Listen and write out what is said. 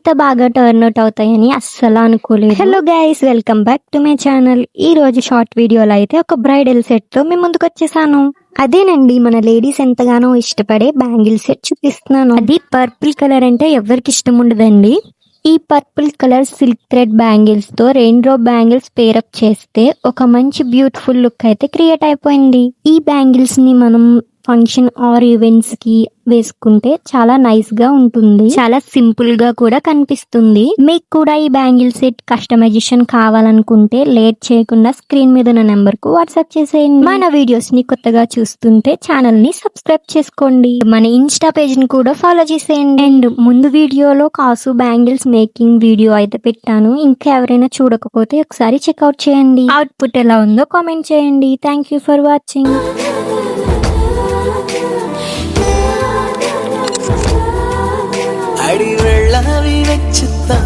ఇంత బాగా turn out అవుతాయని అస్సలు అనుకోలేదు. Hello guys, welcome back to my channel. ఈ రోజు షార్ట్ వీడియోలో అయితే ఒక బ్రైడల్ సెట్ తో మేము ముందుకు వచ్చేసాను. అదేనండి, మన లేడీస్ ఎంతగానో ఇష్టపడే బ్యాంగిల్ సెట్ చూపిస్తున్నాను. అది పర్పుల్ కలర్ అంటే ఎవరికి ఇష్టం ఉండదండి. ఈ purple colour silk thread bangles తో రెయిన్బో బ్యాంగిల్స్ పేరప్ చేస్తే ఒక మంచి బ్యూటిఫుల్ లుక్ అయితే క్రియేట్ అయిపోయింది. ఈ బ్యాంగిల్స్ ని మనం ఫంక్షన్ ఆర్ ఈవెంట్స్ కి వేసుకుంటే చాలా నైస్ గా ఉంటుంది. చాలా సింపుల్ గా కూడా కనిపిస్తుంది. మీకు కూడా ఈ బ్యాంగిల్ సెట్ కస్టమైజేషన్ కావాలనుకుంటే లేట్ చేయకుండా స్క్రీన్ మీద ఉన్న నెంబర్ కు వాట్సాప్ చేసేయండి. మన వీడియోస్ ని కొత్తగా చూస్తుంటే ఛానల్ ని సబ్స్క్రైబ్ చేసుకోండి. మన ఇన్స్టా పేజ్ ని కూడా ఫాలో చేసేయండి. అండ్ ముందు వీడియోలో కాసు బ్యాంగిల్స్ మేకింగ్ వీడియో అయితే పెట్టాను. ఇంకా ఎవరైనా చూడకపోతే ఒకసారి చెక్అవుట్ చేయండి. అవుట్పుట్ ఎలా ఉందో కామెంట్ చేయండి. Thank you for watching. అడి వెళ్ళవి వెచ్చు